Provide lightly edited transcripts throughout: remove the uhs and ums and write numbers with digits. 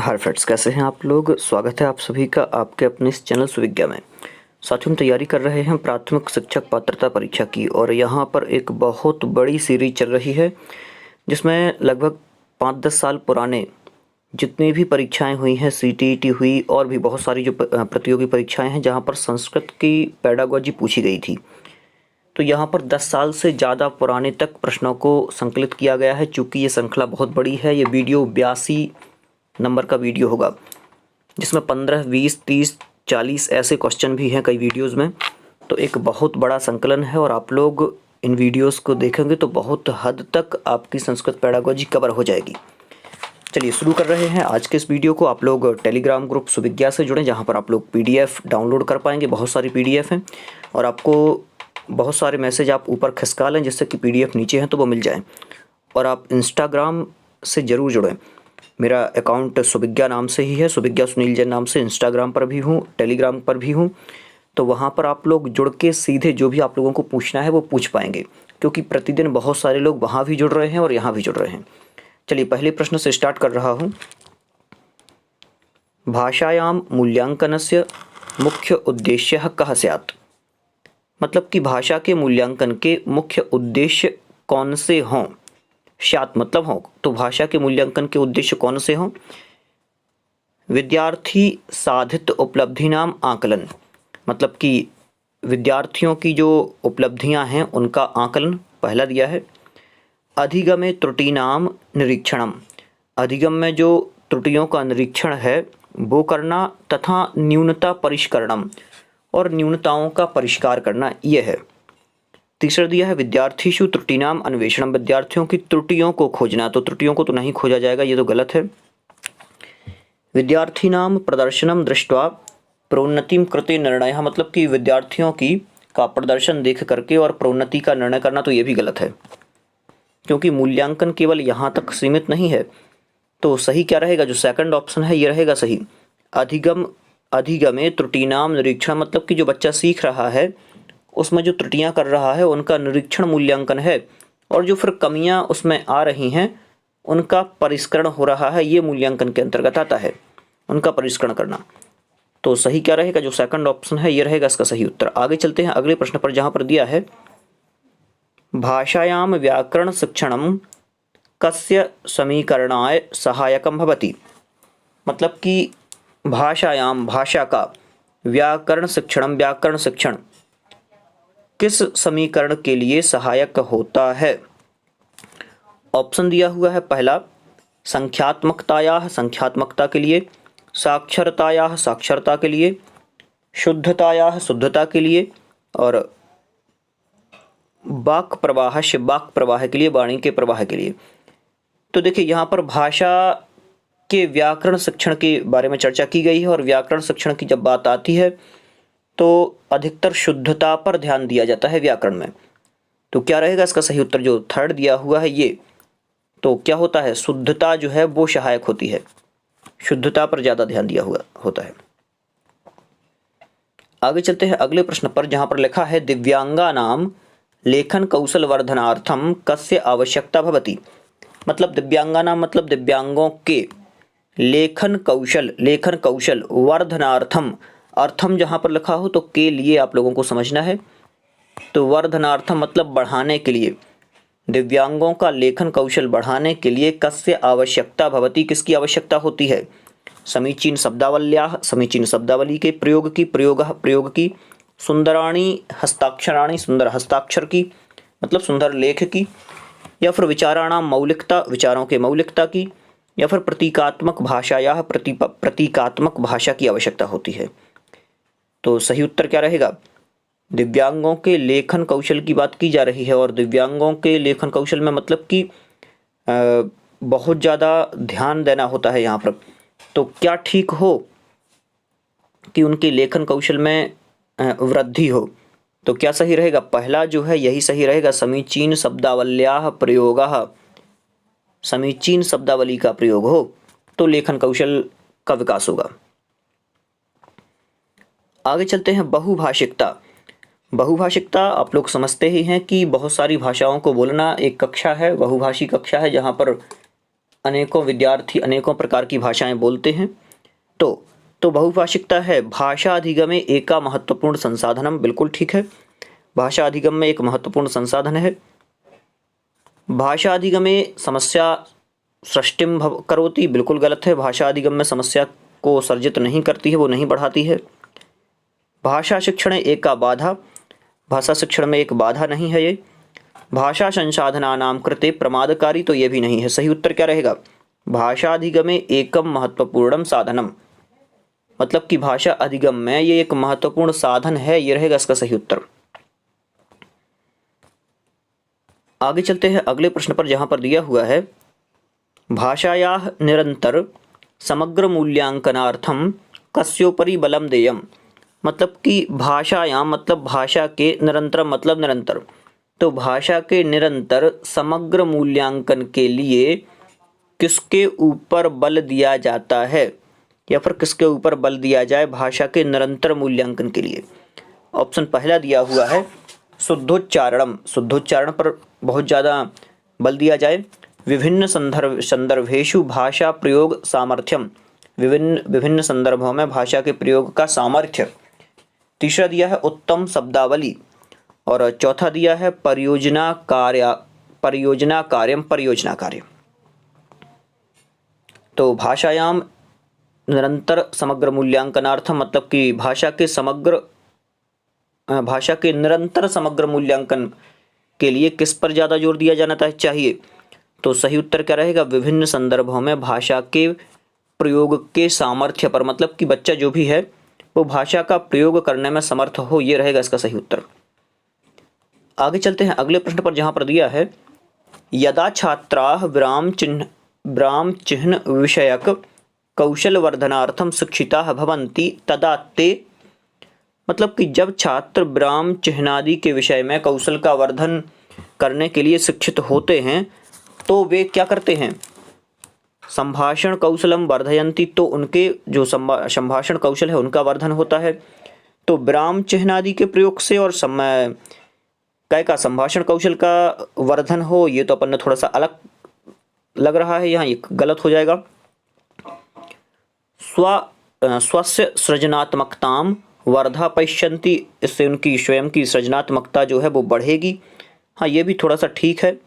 Hi friends, कैसे हैं आप लोग। स्वागत है आप सभी का आपके अपने इस चैनल सुविज्ञा में। साथियों, हम तैयारी कर रहे हैं प्राथमिक शिक्षक पात्रता परीक्षा की और यहाँ पर एक बहुत बड़ी सीरीज चल रही है जिसमें लगभग 5-10 साल पुराने जितनी भी परीक्षाएं हुई हैं, सीटीईटी हुई और भी बहुत सारी जो प्रतियोगी परीक्षाएं हैं जहाँ पर संस्कृत की पेडागोजी पूछी गई थी, तो यहाँ पर 10 साल से ज़्यादा पुराने तक प्रश्नों को संकलित किया गया है। चूँकि ये श्रृंखला बहुत बड़ी है, ये वीडियो 82 नंबर का वीडियो होगा जिसमें 15, 20, 30, 40 ऐसे क्वेश्चन भी हैं कई वीडियोस में। तो एक बहुत बड़ा संकलन है और आप लोग इन वीडियोस को देखेंगे तो बहुत हद तक आपकी संस्कृत पेडागोजी कवर हो जाएगी। चलिए शुरू कर रहे हैं आज के इस वीडियो को। आप लोग टेलीग्राम ग्रुप सुविज्ञा से जुड़ें जहाँ पर आप लोग PDF डाउनलोड कर पाएंगे। बहुत सारी PDF हैं और आपको बहुत सारे मैसेज आप ऊपर खिसका लें जिससे कि PDF नीचे हैं तो वो मिल जाएँ। और आप इंस्टाग्राम से ज़रूर जुड़ें। मेरा अकाउंट सुविज्ञा नाम से ही है, सुविज्ञा सुनील जैन नाम से। इंस्टाग्राम पर भी हूँ, टेलीग्राम पर भी हूँ, तो वहाँ पर आप लोग जुड़ के सीधे जो भी आप लोगों को पूछना है वो पूछ पाएंगे, क्योंकि प्रतिदिन बहुत सारे लोग वहाँ भी जुड़ रहे हैं और यहाँ भी जुड़ रहे हैं। चलिए पहले प्रश्न से स्टार्ट कर रहा हूँ। भाषायां मूल्यांकनस्य मुख्य उद्देश्य कः स्यात्। मतलब कि भाषा के मूल्यांकन के मुख्य उद्देश्य कौन से हों। स्यात् मतलब हो, तो भाषा के मूल्यांकन के उद्देश्य कौन से हों। विद्यार्थी साधित उपलब्धि नाम आकलन, मतलब कि विद्यार्थियों की जो उपलब्धियां हैं उनका आकलन पहला दिया है। अधिगमे त्रुटि नाम निरीक्षणम, अधिगम में जो त्रुटियों का निरीक्षण है वो करना, तथा न्यूनता परिष्करणम, और न्यूनताओं का परिष्कार करना ये है। तीसरा दिया है विद्यार्थीषु त्रुटिनाम अन्वेषणम, विद्यार्थियों की त्रुटियों को खोजना, तो त्रुटियों को तो नहीं खोजा जाएगा, ये तो गलत है। विद्यार्थीनाम प्रदर्शनम दृष्ट्वा प्रोन्नतिम कृते निर्णयः, मतलब कि विद्यार्थियों की का प्रदर्शन देख करके और प्रोन्नति का निर्णय करना, तो ये भी गलत है, क्योंकि मूल्यांकन केवल यहाँ तक सीमित नहीं है। तो सही क्या रहेगा, जो सेकंड ऑप्शन है ये रहेगा सही। अधिगमे त्रुटिनाम निरीक्षण, मतलब कि जो बच्चा सीख रहा है उसमें जो त्रुटियां कर रहा है उनका निरीक्षण मूल्यांकन है, और जो फिर कमियां उसमें आ रही हैं उनका परिष्करण हो रहा है, ये मूल्यांकन के अंतर्गत आता है, उनका परिष्करण करना। तो सही क्या रहेगा, जो सेकंड ऑप्शन है ये रहेगा इसका सही उत्तर। आगे चलते हैं अगले प्रश्न पर, जहां पर दिया है भाषायां व्याकरण शिक्षणम कस्य समीकरणाय सहायकम भवति। मतलब कि भाषायां, भाषा का, व्याकरण शिक्षण किस समीकरण के लिए सहायक होता है। ऑप्शन दिया हुआ है पहला संख्यात्मकतायाः, संख्यात्मकता के लिए, साक्षरतायाः, साक्षरता के लिए, शुद्धतायाः, शुद्धता के लिए, और वाक् प्रवाहस्य, वाक् प्रवाह के लिए, वाणी के प्रवाह के लिए। तो देखिए यहाँ पर भाषा के व्याकरण शिक्षण के बारे में चर्चा की गई है, और व्याकरण शिक्षण की जब बात आती है तो अधिकतर शुद्धता पर ध्यान दिया जाता है व्याकरण में। तो क्या रहेगा इसका सही उत्तर, जो थर्ड दिया हुआ है ये। तो क्या होता है, शुद्धता जो है वो सहायक होती है, शुद्धता पर ज़्यादा ध्यान दिया हुआ होता है। आगे चलते हैं अगले प्रश्न पर, जहां पर लिखा है दिव्यांगानाम लेखन कौशल वर्धनार्थम कस्य आवश्यकता भवति। मतलब दिव्यांगानाम मतलब दिव्यांगों के लेखन कौशल वर्धनार्थम, अर्थम जहां पर लिखा हो तो के लिए आप लोगों को समझना है, तो वर्धनार्थम मतलब बढ़ाने के लिए, दिव्यांगों का लेखन कौशल बढ़ाने के लिए कस्य आवश्यकता भवति, किसकी आवश्यकता होती है। समीचीन शब्दावल्याः, समीचीन शब्दावली के प्रयोग की, सुंदराणी हस्ताक्षराणी, सुंदर हस्ताक्षर की, मतलब सुंदर लेख की, या फिर विचाराणाम मौलिकता, विचारों के मौलिकता की, या फिर प्रतीकात्मक भाषायाः, प्रतीकात्मक भाषा की आवश्यकता होती है। तो सही उत्तर क्या रहेगा, दिव्यांगों के लेखन कौशल की बात की जा रही है, और दिव्यांगों के लेखन कौशल में मतलब कि बहुत ज़्यादा ध्यान देना होता है यहाँ पर। तो क्या ठीक हो कि उनके लेखन कौशल में वृद्धि हो, तो क्या सही रहेगा, पहला जो है यही सही रहेगा, समीचीन शब्दावल्याः प्रयोगः, समीचीन शब्दावली का प्रयोग हो तो लेखन कौशल का विकास होगा। आगे चलते हैं बहुभाषिकता। बहुभाषिकता आप लोग समझते ही हैं कि बहुत सारी भाषाओं को बोलना एक कक्षा है, बहुभाषी कक्षा है, जहाँ पर अनेकों विद्यार्थी अनेकों प्रकार की भाषाएं बोलते हैं। तो बहुभाषिकता है भाषा अधिगमे एका महत्वपूर्ण संसाधनम, बिल्कुल ठीक है, भाषा अधिगम में एक महत्वपूर्ण संसाधन है। भाषा अधिगमे समस्या सृष्टिम करोति, बिल्कुल गलत है, भाषा अधिगम में समस्या को सर्जित नहीं करती है, वो नहीं बढ़ाती है। भाषा शिक्षण एका बाधा, भाषा शिक्षण में एक बाधा नहीं है ये। भाषा संसाधनानां कृते प्रमादकारी, तो ये भी नहीं है। सही उत्तर क्या रहेगा? भाषाधिगमे एकम महत्वपूर्णम साधनम, मतलब कि भाषा अधिगम में ये एक महत्वपूर्ण साधन है, ये रहेगा इसका सही उत्तर। आगे चलते हैं अगले प्रश्न पर, जहां पर दिया हुआ है भाषायाः निरंतर समग्र मूल्यांकनार्थम कस्योपरि बलम देयम, मतलब कि भाषायाम मतलब भाषा के, निरंतर मतलब निरंतर, तो भाषा के निरंतर समग्र मूल्यांकन के लिए किसके ऊपर बल दिया जाता है, या फिर किसके ऊपर बल दिया जाए भाषा के निरंतर मूल्यांकन के लिए? ऑप्शन पहला दिया हुआ है शुद्धोच्चारणम, शुद्धोच्चारण पर बहुत ज़्यादा बल दिया जाए। विभिन्न संदर्भेषु भाषा प्रयोग सामर्थ्यम, विभिन्न संदर्भों में भाषा के प्रयोग का सामर्थ्य। तीसरा दिया है उत्तम शब्दावली, और चौथा दिया है परियोजना कार्य। तो भाषायाम निरंतर समग्र मूल्यांकनार्थम, मतलब कि भाषा के निरंतर समग्र मूल्यांकन के लिए किस पर ज़्यादा जोर दिया जाना चाहिए? तो सही उत्तर क्या रहेगा? विभिन्न संदर्भों में भाषा के प्रयोग के सामर्थ्य पर, मतलब कि बच्चा जो भी है वो भाषा का प्रयोग करने में समर्थ हो, ये रहेगा इसका सही उत्तर। आगे चलते हैं अगले प्रश्न पर, जहाँ पर दिया है यदा छात्राः विराम चिह्न विषयक कौशल वर्धनार्थम शिक्षिताः भवन्ति तदा ते, मतलब कि जब छात्र विराम चिह्नादि के विषय में कौशल का वर्धन करने के लिए शिक्षित होते हैं तो वे क्या करते हैं? संभाषण कौशलम वर्धयन्ति, तो उनके जो संभाषण कौशल है उनका वर्धन होता है। तो विराम चिह्नादि के प्रयोग से और काय का संभाषण कौशल का वर्धन हो, ये तो अपन ने थोड़ा सा अलग लग रहा है, यहाँ ये गलत हो जाएगा। स्वस्य सृजनात्मकताम वर्धापयिष्यन्ति, इससे उनकी स्वयं की सृजनात्मकता जो है वो बढ़ेगी, हाँ ये भी थोड़ा सा ठीक है।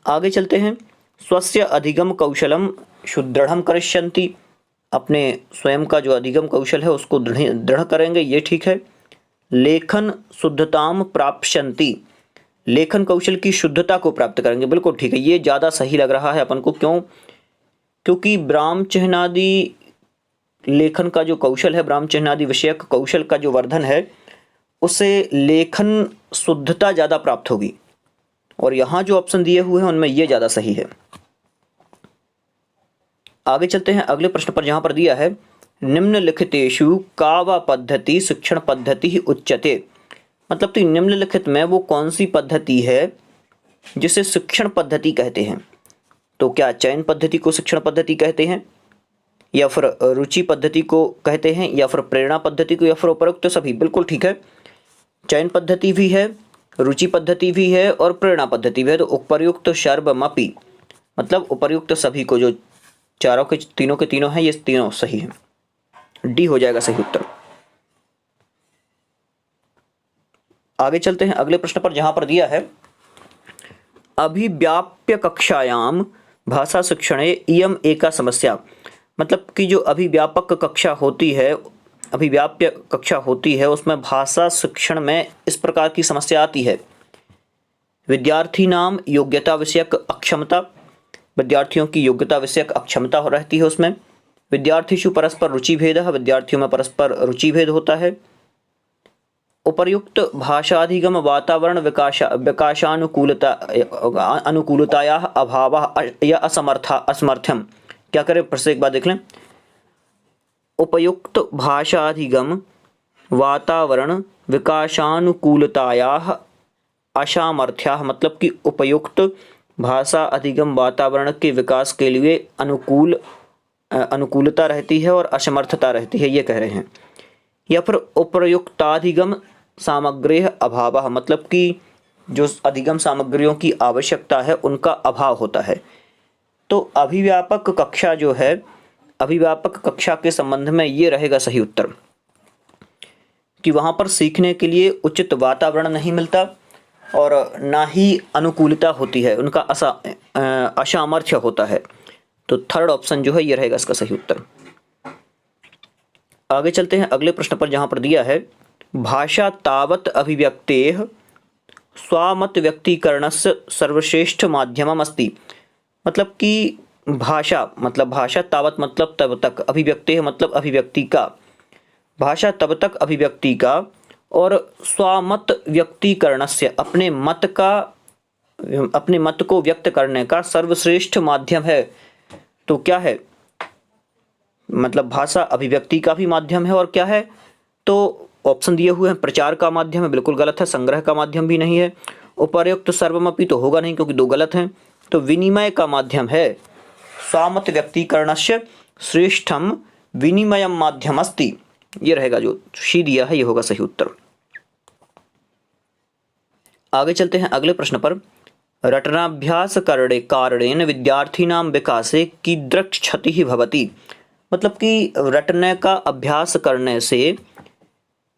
आगे चलते हैं स्वस्य अधिगम कौशलम सुदृढ़ करिष्यन्ति, अपने स्वयं का जो अधिगम कौशल है उसको दृढ़ करेंगे, ये ठीक है। लेखन शुद्धताम प्राप्स्यन्ति, लेखन कौशल की शुद्धता को प्राप्त करेंगे, बिल्कुल ठीक है, ये ज़्यादा सही लग रहा है अपन को। क्यों? क्योंकि ब्राह्म चिह्नादि लेखन का जो कौशल है, ब्राह्म चिह्नादि विषयक कौशल का जो वर्धन है, उससे लेखन शुद्धता ज़्यादा प्राप्त होगी, और यहाँ जो ऑप्शन दिए हुए हैं उनमें ये ज़्यादा सही है। आगे चलते हैं अगले प्रश्न पर, जहाँ पर दिया है निम्नलिखितेषु का वा पद्धति शिक्षण पद्धति उच्यते, मतलब कि निम्नलिखित में वो कौन सी पद्धति है जिसे शिक्षण पद्धति कहते हैं? तो क्या चयन पद्धति को शिक्षण पद्धति कहते हैं, या फिर रुचि पद्धति को कहते हैं, या फिर प्रेरणा पद्धति को, या फिर उपरोक्त सभी? बिल्कुल ठीक है, चयन पद्धति भी है, रुचि पद्धति भी है और प्रेरणा पद्धति भी है। तो उपर्युक्त सर्वमपि, मतलब उपर्युक्त सभी को, जो चारों के तीनों हैं, ये तीनों सही हैं, डी हो जाएगा सही उत्तर। आगे चलते हैं अगले प्रश्न पर, जहां पर दिया है अभिव्याप्य कक्षायाम भाषा शिक्षणे इयम एका समस्या, मतलब कि जो अभिव्यापक कक्षा होती है, अभिव्याप्य कक्षा होती है, उसमें भाषा शिक्षण में इस प्रकार की समस्या आती है। विद्यार्थी नाम योग्यता विषयक अक्षमता, विद्यार्थियों की योग्यता विषयक अक्षमता रहती है उसमें। विद्यार्थीषु परस्पर रुचि भेद, विद्यार्थियों में परस्पर रुचि भेद होता है। उपर्युक्त भाषाधिगम वातावरण अनुकूलतायाः अभावः या असमर्थ्यम, क्या करें फिर से एक बार देख लें। उपयुक्त भाषाधिगम वातावरण विकासानुकूलतायाः असामर्थ्यः, मतलब कि उपयुक्त भाषा अधिगम वातावरण के विकास के लिए अनुकूलता रहती है और असमर्थता रहती है, ये कह रहे हैं। या फिर उपयुक्ताधिगम सामग्रेः अभावः, मतलब कि जो अधिगम सामग्रियों की आवश्यकता है उनका अभाव होता है। तो अभिव्यापक कक्षा जो है, अभिव्यापक कक्षा के संबंध में ये रहेगा सही उत्तर कि वहाँ पर सीखने के लिए उचित वातावरण नहीं मिलता और ना ही अनुकूलता होती है, उनका असामर्थ्य होता है। तो थर्ड ऑप्शन जो है ये रहेगा इसका सही उत्तर। आगे चलते हैं अगले प्रश्न पर, जहाँ पर दिया है भाषा तावत् अभिव्यक्तेः स्वामत व्यक्तीकरणस्य सर्वश्रेष्ठ माध्यमम् अस्ति। मतलब कि भाषा मतलब भाषा, तावत् मतलब तब तक, अभिव्यक्तेः मतलब अभिव्यक्ति का, भाषा तब तक अभिव्यक्ति का, और स्वामत व्यक्तीकरणस्य अपने मत को व्यक्त करने का सर्वश्रेष्ठ माध्यम है। तो क्या है, मतलब भाषा अभिव्यक्ति का भी माध्यम है और क्या है, तो ऑप्शन दिए हुए हैं प्रचार का माध्यम है, बिल्कुल गलत है। संग्रह का माध्यम भी नहीं है। उपर्युक्त सर्वमपि तो होगा नहीं क्योंकि दो गलत हैं। तो विनिमय का माध्यम है। स्वामत व्यक्तीकरणस्य श्रेष्ठम विनिमयम माध्यमस्ति, ये रहेगा जो शी दिया है, ये होगा सही उत्तर। आगे चलते हैं अगले प्रश्न पर। रटनाभ्यास कारणेन विद्यार्थीनां विकासे कीदृक् क्षतिः भवति। मतलब कि रटने का अभ्यास करने से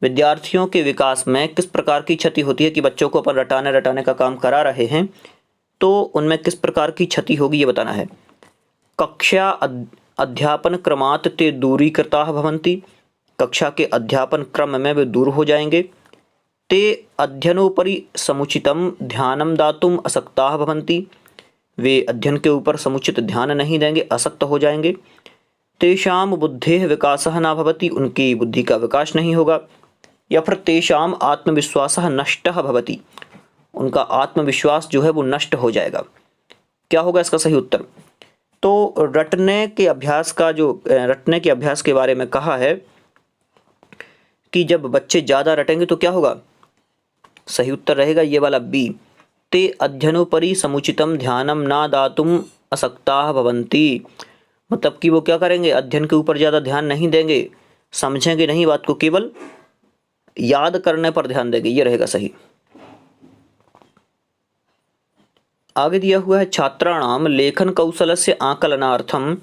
विद्यार्थियों के विकास में किस प्रकार की क्षति होती है, कि बच्चों को अपन रटाने का काम करा रहे हैं तो उनमें किस प्रकार की क्षति होगी ये बताना है। कक्षा अध्यापन क्रमात् ते दूरीकृताः भवन्ति, कक्षा के अध्यापन क्रम में वे दूर हो जाएंगे। ते अध्ययनोपरि समुचितं ध्यानं दातुम् असक्ताः भवन्ति, वे अध्ययन के ऊपर समुचित ध्यान नहीं देंगे, असक्त हो जाएंगे। तेषां बुद्धेः विकासः न भवति, उनकी बुद्धि का विकास नहीं होगा। या फिर तेषां आत्मविश्वासः नष्टः भवति, उनका आत्मविश्वास जो है वो नष्ट हो जाएगा। क्या होगा इसका सही उत्तर। तो रटने के अभ्यास के बारे में कहा है कि जब बच्चे ज़्यादा रटेंगे तो क्या होगा, सही उत्तर रहेगा ये वाला बी। ते अध्ययनोपरि समुचितं ध्यानं न दातुम् असक्ताः भवन्ति। मतलब कि वो क्या करेंगे, अध्ययन के ऊपर ज़्यादा ध्यान नहीं देंगे, समझेंगे नहीं बात को, केवल याद करने पर ध्यान देंगे, ये रहेगा सही। आगे दिया हुआ है छात्राणां लेखन कौशलस्य आकलनार्थं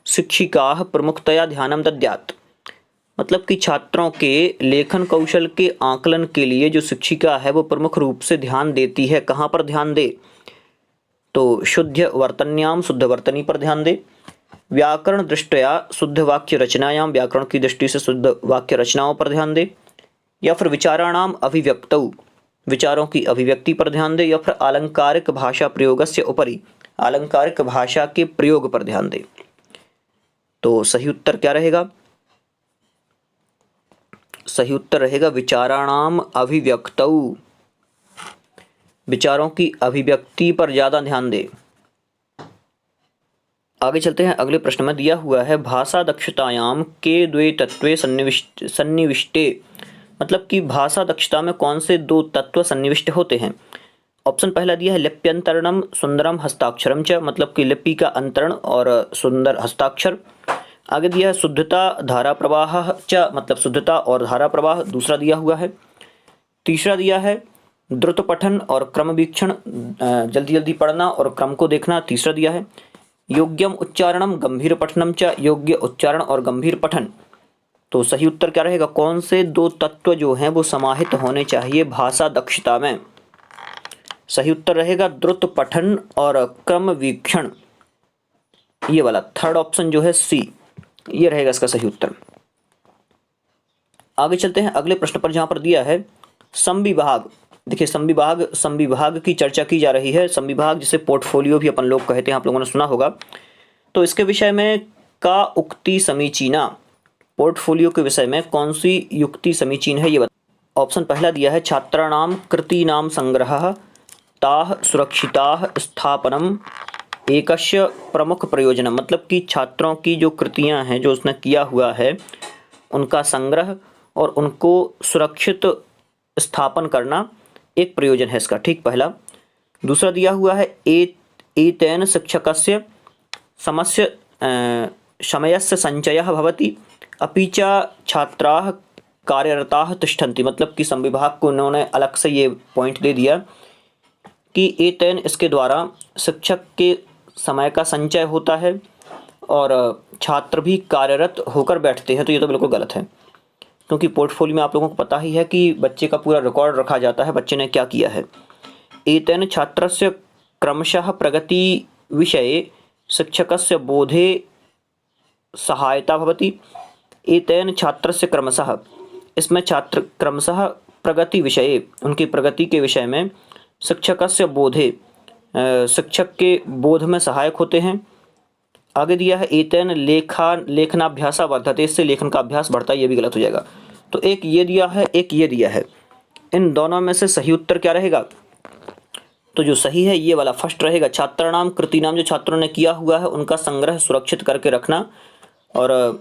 शिक्षिकाः प्रमुखतया ध्यानं दद्यात्। मतलब कि छात्रों के लेखन कौशल के आकलन के लिए जो शिक्षिका है वो प्रमुख रूप से ध्यान देती है। कहाँ पर ध्यान दे, तो शुद्ध वर्तन्याम, शुद्ध वर्तनी पर ध्यान दे। व्याकरण दृष्टया शुद्ध वाक्य रचनायाम, व्याकरण की दृष्टि से शुद्ध वाक्य रचनाओं पर ध्यान दे। या फिर विचाराणाम अभिव्यक्तौ, विचारों की अभिव्यक्ति पर ध्यान दे। या फिर आलंकारिक भाषा प्रयोगस्य उपरि, आलंकारिक भाषा के प्रयोग पर ध्यान दे। तो सही उत्तर क्या रहेगा, सही उत्तर रहेगा विचाराणाम अभिव्यक्तौ, विचारों की अभिव्यक्ति पर ज़्यादा ध्यान दे। आगे चलते हैं अगले प्रश्न में दिया हुआ है भाषा दक्षतायाम के द्वे तत्वे सन्निविष्टे। मतलब कि भाषा दक्षता में कौन से दो तत्व सन्निविष्ट होते हैं। ऑप्शन पहला दिया है लिप्यंतरणम सुंदरम हस्ताक्षरम च, मतलब कि लिपि का अंतरण और सुंदर हस्ताक्षर। आगे दिया है शुद्धता धारा प्रवाह च, मतलब शुद्धता और धारा प्रवाह, दूसरा दिया हुआ है। तीसरा दिया है द्रुत पठन और क्रम वीक्षण, जल्दी जल्दी पढ़ना और क्रम को देखना, तीसरा दिया है। योग्यम उच्चारणम गंभीर पठनम च, योग्य उच्चारण और गंभीर पठन। तो सही उत्तर क्या रहेगा, कौन से दो तत्व जो हैं वो समाहित होने चाहिए भाषा दक्षता में। सही उत्तर रहेगा द्रुत पठन और क्रम वीक्षण, ये वाला थर्ड ऑप्शन जो है सी, ये रहेगा इसका सही उत्तर। आगे चलते हैं अगले प्रश्न पर, जहां पर दिया है समविभाग। देखिए समविभाग की चर्चा की जा रही है। समविभाग जिसे पोर्टफोलियो भी अपन लोग कहते हैं, आप लोगों ने सुना होगा। तो इसके विषय में का उक्ति समीचीना, पोर्टफोलियो के विषय में कौन सी युक्ति समीचीन है ये बता। ऑप्शन पहला दिया है छात्राणाम कृतीनाम संग्रहः ताः सुरक्षिताः स्थापनम एकस्य प्रमुख प्रयोजनम। मतलब कि छात्रों की जो कृतियां हैं जो उसने किया हुआ है उनका संग्रह और उनको सुरक्षित स्थापन करना एक प्रयोजन है इसका, ठीक पहला। दूसरा दिया हुआ है एतेन शिक्षकस्य समयस्य संचयः भवति अपि च छात्राः कार्यरताः तिष्ठन्ति। मतलब कि संविभाग को उन्होंने अलग से ये पॉइंट दे दिया कि एतेन, इसके द्वारा शिक्षक के समय का संचय होता है और छात्र भी कार्यरत होकर बैठते हैं, तो ये तो बिल्कुल गलत है, क्योंकि पोर्टफोलियो में आप लोगों को पता ही है कि बच्चे का पूरा रिकॉर्ड रखा जाता है, बच्चे ने क्या किया है। एतेन छात्रस्य क्रमशः प्रगति विषये शिक्षकस्य बोधे सहायता भवति। एतेन छात्रस्य क्रमशः, इसमें छात्र क्रमशः प्रगति विषये, उनकी प्रगति के विषय में शिक्षकस्य बोधे, शिक्षक के बोध में सहायक होते हैं। आगे दिया है एतेन लेखनाभ्यास वर्धते, इससे लेखन का अभ्यास बढ़ता है, ये भी गलत हो जाएगा। तो एक ये दिया है, एक ये दिया है, इन दोनों में से सही उत्तर क्या रहेगा? तो जो सही है ये वाला फर्स्ट रहेगा। छात्राणाम कृतिनाम, जो छात्रों ने किया हुआ है उनका संग्रह सुरक्षित करके रखना, और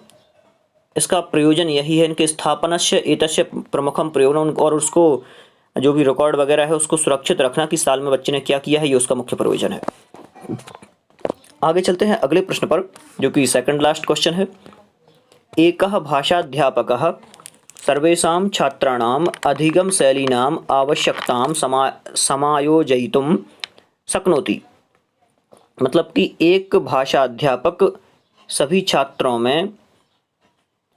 इसका प्रयोजन यही है, इनके स्थापनस्य एतस्य प्रमुखम प्रयोजन, और उसको जो भी रिकॉर्ड वगैरह है उसको सुरक्षित रखना कि साल में बच्चे ने क्या किया है, ये उसका मुख्य प्रयोजन है। आगे चलते हैं अगले प्रश्न पर, जो कि सेकंड लास्ट क्वेश्चन है। एकः भाषाध्यापकः सर्वेषां छात्राणाम् अधिगम शैलीनाम् आवश्यकतां समायोजयितुं शक्नोति। मतलब कि एक भाषा अध्यापक सभी छात्रों में,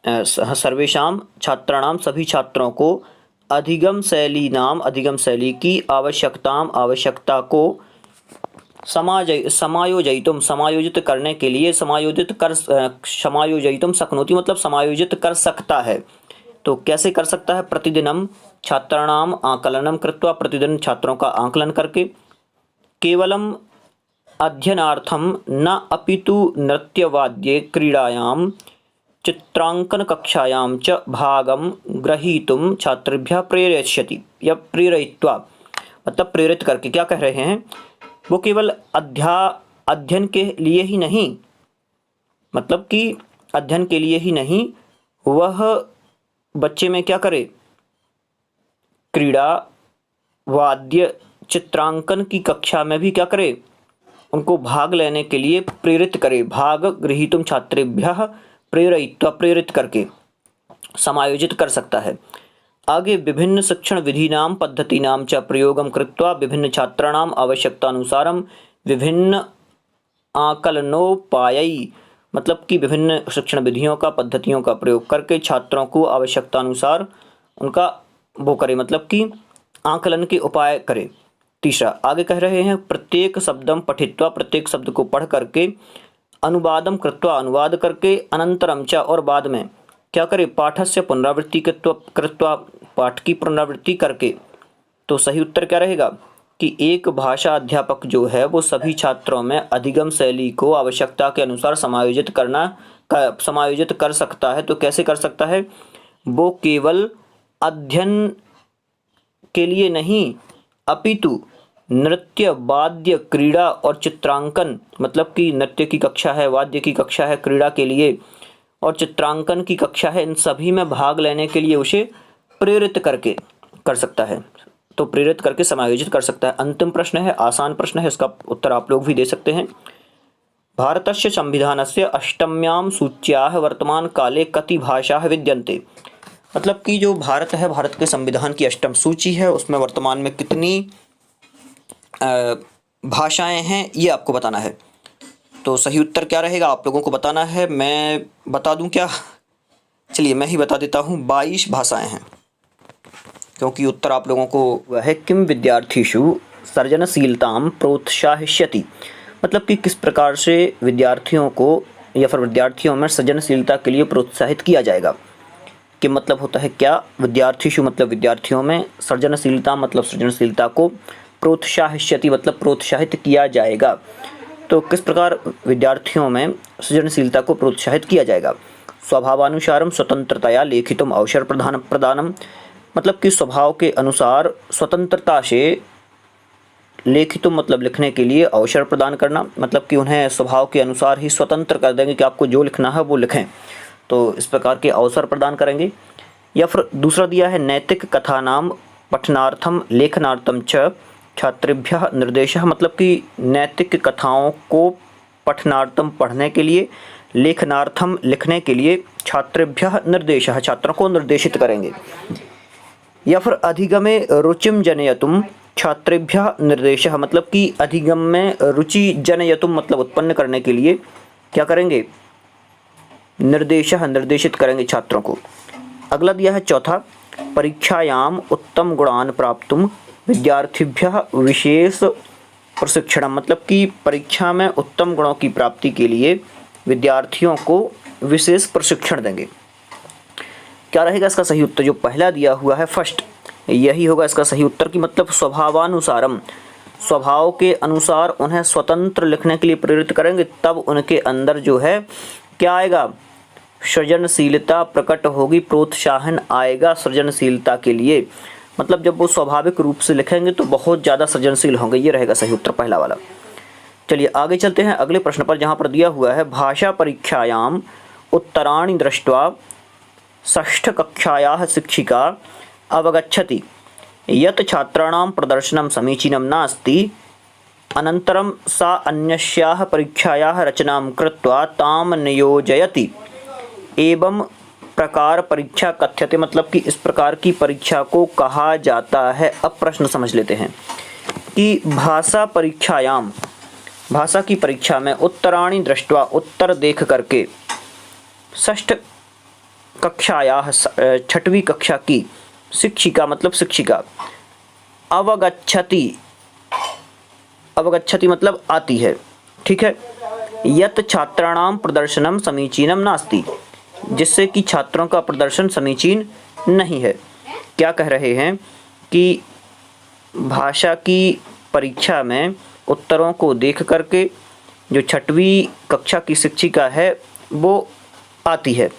सर्वेषां छात्राणाम, सभी छात्रों को अधिगम शैली की आवश्यकता को समायोजयितुम, समायोजित करने के लिए, समायोजयितुम शक्नोति मतलब समायोजित कर सकता है। तो कैसे कर सकता है? प्रतिदिनम छात्राणाम आकलनम कृत्वा, प्रतिदिन छात्रों का आकलन करके, केवलम अध्ययनार्थम न अपितु नृत्यवाद्ये क्रीडायां चित्रांकन कक्षायां च भागं ग्रहीतुं छात्रेभ्यः प्रेरयिष्यति, या प्रेरयित्वा मतलब प्रेरित करके। क्या कह रहे हैं? वो केवल अध्ययन के लिए ही नहीं, मतलब कि अध्ययन के लिए ही नहीं, वह बच्चे में क्या करे? क्रीड़ा, वाद्य, चित्रांकन की कक्षा में भी क्या करे? उनको भाग लेने के लिए प्रेरित करे। भाग गृहीतुम छात्रेभ्यः प्रेरयित्वा, प्रेरित करके समायोजित कर सकता है। आगे विभिन्न शिक्षण विधीनां पद्धतीनां च प्रयोगं कृत्वा विभिन्न छात्राणां आवश्यकतानुसारं विभिन्न आकलनोपायई, मतलब कि विभिन्न शिक्षण विधियों का, पद्धतियों का प्रयोग करके छात्रों को आवश्यकतानुसार उनका वो करे, मतलब कि आकलन के उपाय करे। तीसरा आगे कह रहे हैं प्रत्येक शब्दम पठित्वा, प्रत्येक शब्द को पढ़ करके, अनुवादम कृत्वा, अनुवाद करके, अनंतरम च और बाद में क्या करे? पाठस्य पुनरावृत्ति कृत्वा, पाठ की पुनरावृत्ति करके। तो सही उत्तर क्या रहेगा? कि एक भाषा अध्यापक जो है वो सभी छात्रों में अधिगम शैली को आवश्यकता के अनुसार समायोजित कर सकता है। तो कैसे कर सकता है? वो केवल अध्ययन के लिए नहीं, अपितु नृत्य, वाद्य, क्रीड़ा और चित्रांकन, मतलब कि नृत्य की कक्षा है, वाद्य की कक्षा है क्रीड़ा के लिए, और चित्रांकन की कक्षा है, इन सभी में भाग लेने के लिए उसे प्रेरित करके कर सकता है। तो प्रेरित करके समायोजित कर सकता है। अंतिम प्रश्न है, आसान प्रश्न है, इसका उत्तर आप लोग भी दे सकते हैं। भारतस्य संविधानस्य अष्टम्यां सूच्याः वर्तमान काले कति भाषाः विद्यन्ते। मतलब कि जो भारत है, भारत के संविधान की अष्टम सूची है, उसमें वर्तमान में कितनी भाषाएं हैं ये आपको बताना है। तो सही उत्तर क्या रहेगा आप लोगों को बताना है। मैं बता दूं क्या? चलिए मैं ही बता देता हूं, 22 भाषाएं हैं, क्योंकि उत्तर आप लोगों को वह है किम विद्यार्थीषु सृजनशीलतां प्रोत्साहिष्यति। मतलब कि किस प्रकार से विद्यार्थियों को या फिर विद्यार्थियों में सृजनशीलता के लिए प्रोत्साहित किया जाएगा। कि मतलब होता है क्या? विद्यार्थीषु मतलब विद्यार्थियों में, सृजनशीलता मतलब सृजनशीलता को, प्रोत्साहिष्यति मतलब प्रोत्साहित किया जाएगा। तो किस प्रकार विद्यार्थियों में सृजनशीलता को प्रोत्साहित किया जाएगा? स्वभावानुसारम स्वतंत्रतया लेखितुम अवसर प्रदानम, मतलब कि स्वभाव के अनुसार स्वतंत्रता से लेखितुम मतलब लिखने के लिए अवसर प्रदान करना, मतलब कि उन्हें स्वभाव के अनुसार ही स्वतंत्र कर देंगे कि आपको जो लिखना है वो लिखें। तो इस प्रकार के अवसर प्रदान करेंगे। या फिर दूसरा दिया है नैतिक कथानाम पठनार्थम लेखनार्थम च छात्रेभ्यः निर्देशः, मतलब कि नैतिक कथाओं को पठनार्थम पढ़ने के लिए, लेखनार्थम लिखने के लिए, छात्रेभ्यः निर्देशः छात्रों को निर्देशित करेंगे। या फिर अधिगमे रुचिम जनयतुम छात्रेभ्यः निर्देशः मतलब कि अधिगम में रुचि जनयतुम मतलब उत्पन्न करने के लिए क्या करेंगे, निर्देशः निर्देशित करेंगे छात्रों को। अगला दिया है चौथा, परीक्षायाम उत्तम गुणान प्राप्तुम विद्यार्थिभ्यः विशेष प्रशिक्षण मतलब कि परीक्षा में उत्तम गुणों की प्राप्ति के लिए विद्यार्थियों को विशेष प्रशिक्षण देंगे। क्या रहेगा इसका सही उत्तर, जो पहला दिया हुआ है फर्स्ट, यही होगा इसका सही उत्तर की मतलब स्वभावानुसारम, स्वभाव के अनुसार उन्हें स्वतंत्र लिखने के लिए प्रेरित करेंगे, तब उनके अंदर जो है क्या आएगा, सृजनशीलता प्रकट होगी, प्रोत्साहन आएगा सृजनशीलता के लिए। मतलब जब वो स्वाभाविक रूप से लिखेंगे तो बहुत ज़्यादा सृजनशील होंगे। ये रहेगा सही उत्तर पहला वाला। चलिए आगे चलते हैं अगले प्रश्न पर, जहाँ पर दिया हुआ है भाषा परीक्षायाम उत्तराणि दृष्ट्वा षष्ठ कक्षायाः शिक्षिका अवगच्छति यत् छात्राणां प्रदर्शनं समीचीनं नास्ति, अनन्तरं सा अन्यस्याः परीक्षायाः रचनां कृत्वा तां नियोजयति, एवं प्रकार परीक्षा कथ्यते मतलब कि इस प्रकार की परीक्षा को कहा जाता है। अब प्रश्न समझ लेते हैं कि भाषा परीक्षायाम, भाषा की परीक्षा में उत्तराणि दृष्ट्वा उत्तर देख करके, षष्ठ कक्षायाः छठवीं कक्षा की शिक्षिका मतलब शिक्षिका, अवगच्छति, अवगच्छति मतलब आती है, ठीक है, यत् छात्राणां प्रदर्शनम समीचीनम नास्ति जिससे कि छात्रों का प्रदर्शन समीचीन नहीं है। क्या कह रहे हैं कि भाषा की परीक्षा में उत्तरों को देख करके जो छठवीं कक्षा की शिक्षिका है वो आती है,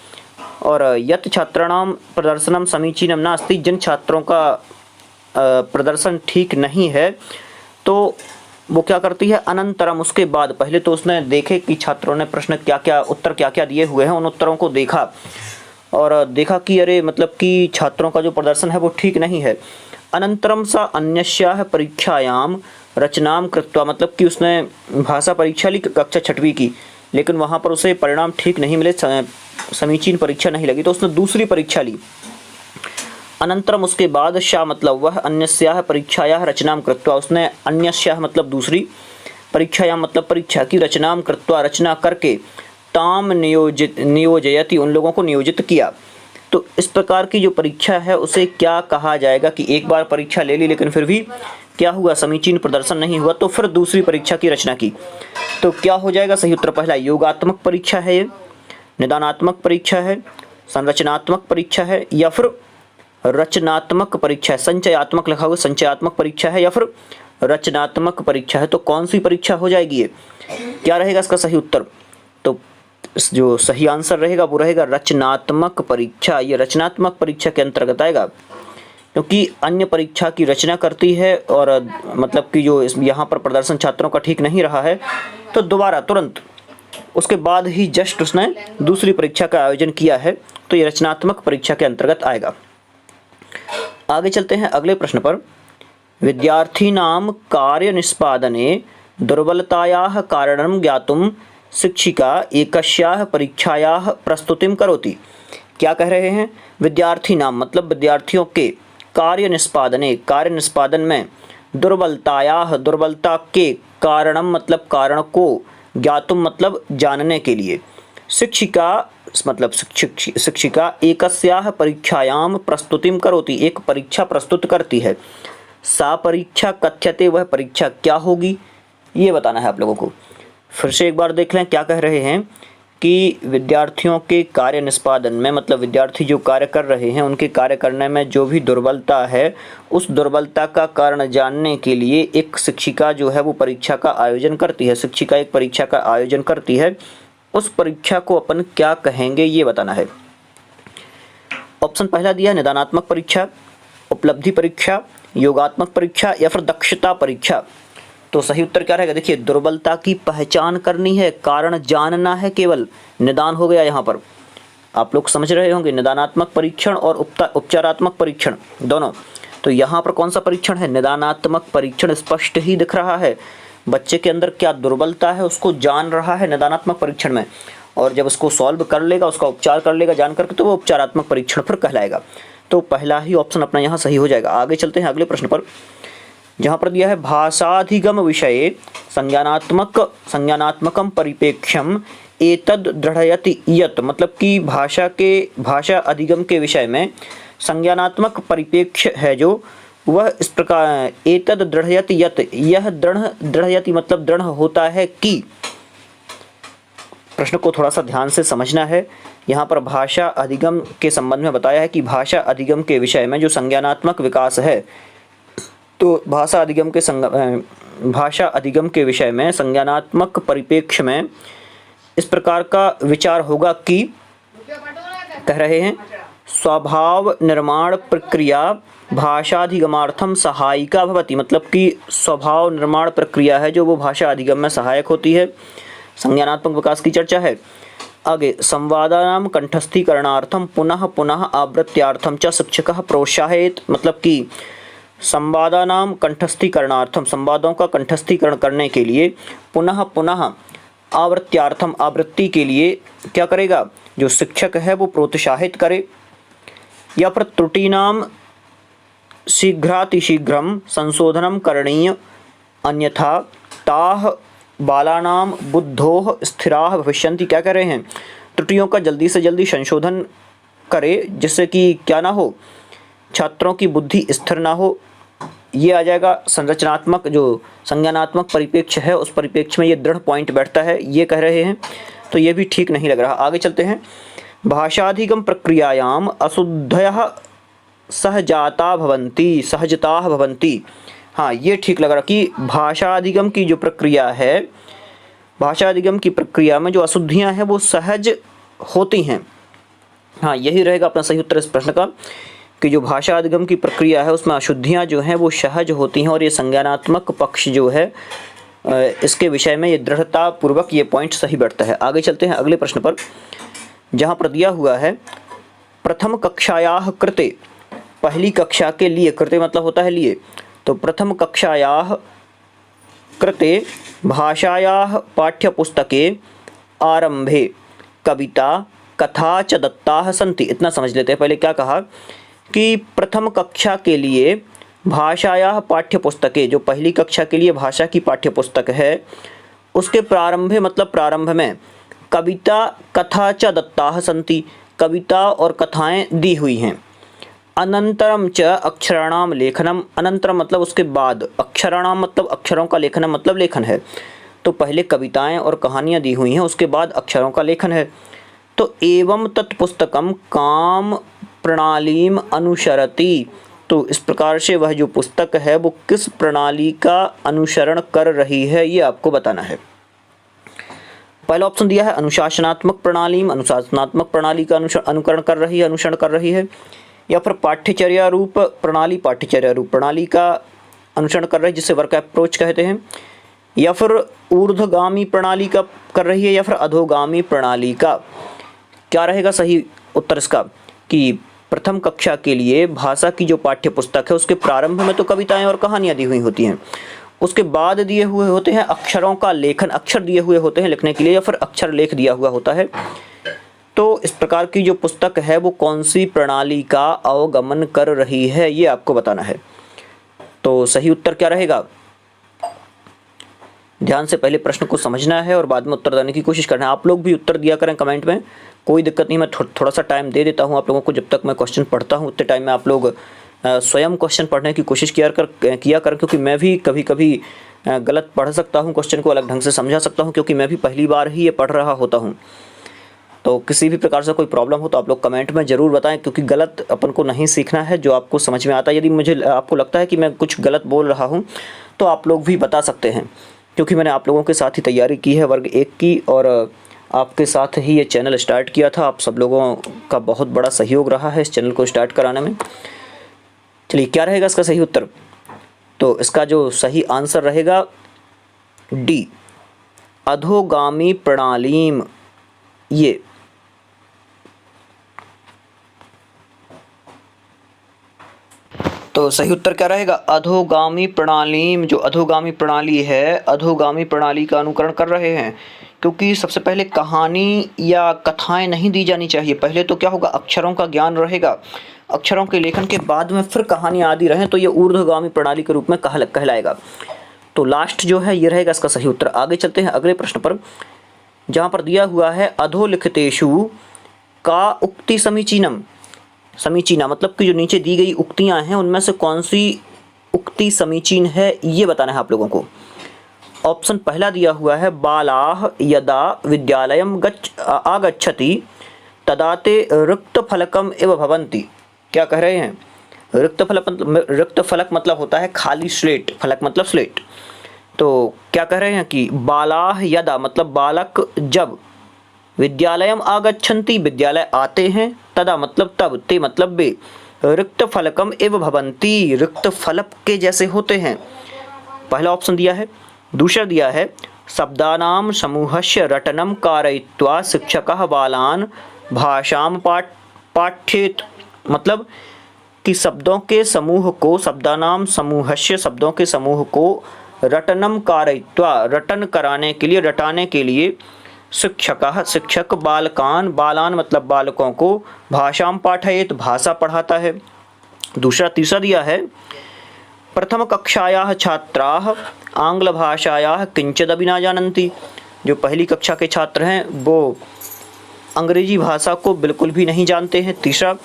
और यत् छात्राणाम प्रदर्शनम समीचीनम नास्ति जिन छात्रों का प्रदर्शन ठीक नहीं है तो वो क्या करती है, अनंतरम उसके बाद, पहले तो उसने देखे कि छात्रों ने प्रश्न क्या क्या उत्तर क्या क्या दिए हुए हैं, उन उत्तरों को देखा और देखा कि अरे मतलब कि छात्रों का जो प्रदर्शन है वो ठीक नहीं है। अनंतरम सा अन्यस्याः परीक्षायाम रचनाम कृत्वा मतलब कि उसने भाषा परीक्षा ली कक्षा छठवीं की, लेकिन वहाँ पर उसे परिणाम ठीक नहीं मिले, समीचीन परीक्षा नहीं लगी, तो उसने दूसरी परीक्षा ली। अनंतरम उसके बाद शा मतलब वह अन्यस्याः परीक्षायाः रचनाम कृत्वा उसने अन्यस्याः मतलब दूसरी परीक्षायां मतलब परीक्षा की रचनाम कृत्वा रचना करके ताम नियोजयति उन लोगों को नियोजित किया। तो इस प्रकार की जो परीक्षा है उसे क्या कहा जाएगा कि एक बार परीक्षा ले ली लेकिन फिर भी क्या हुआ, समीचीन प्रदर्शन नहीं हुआ, तो फिर दूसरी परीक्षा की रचना की। तो क्या हो जाएगा सही उत्तर पहला, योगात्मक परीक्षा है, ये निदानात्मक परीक्षा है, संरचनात्मक परीक्षा है, या फिर रचनात्मक परीक्षा है। संचयात्मक लिखा हुआ, संचयात्मक परीक्षा है या फिर रचनात्मक परीक्षा है, तो कौन सी परीक्षा हो जाएगी ये, क्या रहेगा इसका सही उत्तर, तो जो सही आंसर रहेगा वो रहेगा रचनात्मक परीक्षा। ये रचनात्मक परीक्षा के अंतर्गत आएगा क्योंकि अन्य परीक्षा की रचना करती है और मतलब कि जो यहाँ पर प्रदर्शन छात्रों का ठीक नहीं रहा है तो दोबारा तुरंत उसके बाद ही जस्ट उसने दूसरी परीक्षा का आयोजन किया है, तो ये रचनात्मक परीक्षा के अंतर्गत आएगा। आगे चलते हैं अगले प्रश्न पर, विद्यार्थीनां कार्य निष्पादने दुर्बलतायाः कारणं ज्ञातुं शिक्षिका एकस्याः परीक्षायाः प्रस्तुतिं करोति। क्या कह रहे हैं, विद्यार्थीनां मतलब विद्यार्थियों के कार्य निष्पादने, कार्य निष्पादन में दुर्बलतायाः दुर्बलता के कारणम मतलब कारण को, ज्ञातुम मतलब जानने के लिए, शिक्षिका मतलब शिक्षिका एकस्याः परीक्षायां प्रस्तुतिं करोति एक परीक्षा प्रस्तुत करती है। सा परीक्षा कथ्यते वह परीक्षा क्या होगी ये बताना है आप लोगों को। फिर से एक बार देख लें, क्या कह रहे हैं कि विद्यार्थियों के कार्य निष्पादन में मतलब विद्यार्थी जो कार्य कर रहे हैं उनके कार्य करने में जो भी दुर्बलता है उस दुर्बलता का कारण जानने के लिए एक शिक्षिका जो है वो परीक्षा का आयोजन करती है। शिक्षिका एक परीक्षा का आयोजन करती है, उस परीक्षा को अपन क्या कहेंगे ये बताना है। ऑप्शन पहला दिया है निदानात्मक परीक्षा, उपलब्धि परीक्षा, योगात्मक परीक्षा या फिर दक्षता परीक्षा। तो सही उत्तर क्या रहेगा, देखिए दुर्बलता की पहचान करनी है, कारण जानना है, केवल निदान हो गया यहाँ पर। आप लोग समझ रहे होंगे निदानात्मक परीक्षण और उपचारात्मक परीक्षण दोनों। तो यहाँ पर कौन सा परीक्षण है, निदानात्मक परीक्षण स्पष्ट ही दिख रहा है। बच्चे के अंदर क्या दुर्बलता है उसको जान रहा है निदानात्मक परीक्षण में, और जब उसको सॉल्व कर लेगा, उसका उपचार कर लेगा जान करके, तो वो उपचारात्मक परीक्षण फिर कहलाएगा। तो पहला ही ऑप्शन अपना यहाँ सही हो जाएगा। आगे चलते हैं अगले प्रश्न पर। जहाँ पर दिया है भाषाधिगम विषये संज्ञानात्मकम परिप्रेक्ष्यम एतद दृढ़यति यत्, मतलब कि भाषा अधिगम के विषय में संज्ञानात्मक परिप्रेक्ष्य है जो वह इस प्रकार एतद दृढ़यति यत्, यह दृढ़यति मतलब दृढ़ होता है कि। प्रश्न को थोड़ा सा ध्यान से समझना है। यहाँ पर भाषा अधिगम के संबंध में बताया है कि भाषा अधिगम के विषय में जो संज्ञानात्मक विकास है, तो भाषा अधिगम के विषय में संज्ञानात्मक परिप्रेक्ष्य में इस प्रकार का विचार होगा कि, कह रहे हैं स्वभाव निर्माण प्रक्रिया भाषाधिगमार्थम सहायिका भवति, मतलब कि स्वभाव निर्माण प्रक्रिया है जो वो भाषा अधिगम में सहायक होती है। संज्ञानात्मक विकास की चर्चा है। आगे संवादानां कंठस्थीकरणार्थम पुनः पुनः आवृत्त्यार्थम च शिक्षकः प्रोत्साहयेत्, मतलब कि संवादानां कंठस्थीकरणार्थम, संवादों का कंठस्थीकरण करने के लिए, पुनः पुनः आवृत्त्यार्थम, आवृत्ति के लिए क्या करेगा, जो शिक्षक है वो प्रोत्साहित करे। या फिर त्रुटीनां शीघ्रातिशीघ्रं संशोधनं करणीय, अन्यथा ताः बालानां बुद्धोः स्थिराः भविष्यन्ति। क्या कह रहे हैं, त्रुटियों का जल्दी से जल्दी संशोधन करे जिससे कि क्या ना हो, छात्रों की बुद्धि स्थिर ना हो। ये आ जाएगा संरचनात्मक, जो संज्ञानात्मक परिप्रेक्ष्य है उस परिप्रेक्ष्य में ये दृढ़ पॉइंट बैठता है, ये कह रहे हैं। तो ये भी ठीक नहीं लग रहा। आगे चलते हैं। भाषाधिगम प्रक्रियायाम अशुद्धयः सहजता भवन्ति। हाँ, ये ठीक लग रहा कि भाषा अधिगम की जो प्रक्रिया है, भाषा अधिगम की प्रक्रिया में जो अशुद्धियाँ हैं वो सहज होती हैं। हाँ, यही रहेगा अपना सही उत्तर इस प्रश्न का कि जो भाषा अधिगम की प्रक्रिया है उसमें अशुद्धियाँ जो हैं वो सहज होती हैं, और ये संज्ञानात्मक पक्ष जो है इसके विषय में ये दृढ़ता पूर्वक ये पॉइंट सही बैठता है। आगे चलते हैं अगले प्रश्न पर, जहाँ पर दिया हुआ है प्रथम कक्षायाः कृते, पहली कक्षा के लिए, कृते मतलब होता है लिए, तो प्रथम कक्षायाः कृते भाषायाः पाठ्यपुस्तके आरंभे कविता कथा च दत्ताः सन्ति। इतना समझ लेते हैं। पहले क्या कहा कि प्रथम कक्षा के लिए भाषायाः पाठ्यपुस्तके, जो पहली कक्षा के लिए भाषा की पाठ्यपुस्तक है उसके प्रारंभे मतलब प्रारंभ में कविता कथा च दत्ताः सन्ति, कविता और कथाएं दी हुई हैं। अनंतरम च अक्षराणाम लेखनम, अनंतरम मतलब उसके बाद, अक्षराणाम मतलब अक्षरों का लेखनम मतलब लेखन है। तो पहले कविताएं और कहानियां दी हुई हैं, उसके बाद अक्षरों का लेखन है। तो एवं तत्पुस्तकम काम प्रणालीम अनुसरति, तो इस प्रकार से वह जो पुस्तक है वो किस प्रणाली का अनुसरण कर रही है ये आपको बताना है। पहला ऑप्शन दिया है अनुशासनात्मक प्रणाली, अनुशासनात्मक प्रणाली का अनुकरण कर रही है, अनुसरण कर रही है। या फिर पाठ्यचर्या रूप प्रणाली, पाठ्यचर्या रूप प्रणाली का अनुसरण कर रही है जिसे वर्क अप्रोच कहते हैं। या फिर ऊर्ध्वगामी प्रणाली का कर रही है, या फिर अधोगामी प्रणाली का। क्या रहेगा सही उत्तर इसका कि प्रथम कक्षा के लिए भाषा की जो पाठ्य पुस्तक है उसके प्रारंभ में तो कविताएं और कहानियां दी हुई होती हैं, उसके बाद दिए हुए होते हैं अक्षरों का लेखन, अक्षर दिए हुए होते हैं लिखने के लिए, या फिर अक्षर लेख दिया हुआ होता है। तो इस प्रकार की जो पुस्तक है वो कौन सी प्रणाली का अवगमन कर रही है ये आपको बताना है। तो सही उत्तर क्या रहेगा, ध्यान से पहले प्रश्न को समझना है और बाद में उत्तर देने की कोशिश करना है। आप लोग भी उत्तर दिया करें कमेंट में, कोई दिक्कत नहीं, मैं थोड़ा सा टाइम दे देता हूँ आप लोगों को। जब तक मैं क्वेश्चन पढ़ता हूँ उतने टाइम में आप लोग स्वयं क्वेश्चन पढ़ने की कोशिश किया कर, क्योंकि मैं भी कभी कभी गलत पढ़ सकता हूँ, क्वेश्चन को अलग ढंग से समझा सकता हूँ, क्योंकि मैं भी पहली बार ही ये पढ़ रहा होता हूँ। तो किसी भी प्रकार से कोई प्रॉब्लम हो तो आप लोग कमेंट में ज़रूर बताएं, क्योंकि गलत अपन को नहीं सीखना है, जो आपको समझ में आता है। यदि मुझे आपको लगता है कि मैं कुछ गलत बोल रहा हूँ तो आप लोग भी बता सकते हैं, क्योंकि मैंने आप लोगों के साथ ही तैयारी की है वर्ग 1 की, और आपके साथ ही ये चैनल स्टार्ट किया था। आप सब लोगों का बहुत बड़ा सहयोग रहा है इस चैनल को स्टार्ट कराने में। चलिए, क्या रहेगा इसका सही उत्तर, तो इसका जो सही आंसर रहेगा डी, अधोगामी प्रणालीम। ये तो सही उत्तर क्या रहेगा, अधोगामी प्रणालीम। जो अधोगामी प्रणाली है, अधोगामी प्रणाली का अनुकरण कर रहे हैं, क्योंकि सबसे पहले कहानी या कथाएं नहीं दी जानी चाहिए। पहले तो क्या होगा, अक्षरों का ज्ञान रहेगा, अक्षरों के लेखन के बाद में फिर कहानी आदि रहे तो ये ऊर्ध्वगामी प्रणाली के रूप में कहलाएगा। तो लास्ट जो है ये रहेगा इसका सही उत्तर। आगे चलते हैं अगले प्रश्न पर, जहाँ पर दिया हुआ है अधोलिखितेषु का उक्ति समीचीनम। समीचीना मतलब कि जो नीचे दी गई उक्तियाँ हैं उनमें से कौन सी उक्ति समीचीन है ये बताना है आप लोगों को। ऑप्शन पहला दिया हुआ है बालाः यदा विद्यालयं आगच्छति तदा ते रिक्तफलकम् इव भवन्ति। क्या कह रहे हैं? रिक्त फलक मतलब होता है खाली स्लेट, फलक मतलब स्लेट। तो क्या कह रहे हैं कि बालाः यदा मतलब बालक जब, विद्यालयम आगच्छन्ति विद्यालय आते हैं, तदा मतलब तब, ते मतलब वे, रिक्त फलकम एव भवन्ति रिक्त फलक के जैसे होते हैं। पहला ऑप्शन दिया है। दूसरा दिया है शब्दानां समूहस्य रटनं कारयित्वा शिक्षकः बालान् भाषां पाठयेत्। मतलब कि शब्दों के समूह को, शब्दानां समूहस्य शब्दों के समूह को रटनं कारयित्वा रटन कराने के लिए, रटाने के लिए शिक्षकः शिक्षक बालकान, बालान मतलब बालकों को, भाषां पाठयेत् भाषा पढ़ाता है। तीसरा दिया है प्रथम कक्षायाः छात्राः आंग्ल भाषायाः किंचिदपि न जानन्ति। जो पहली कक्षा के छात्र हैं वो अंग्रेजी भाषा को बिल्कुल भी नहीं जानते हैं। तीसरा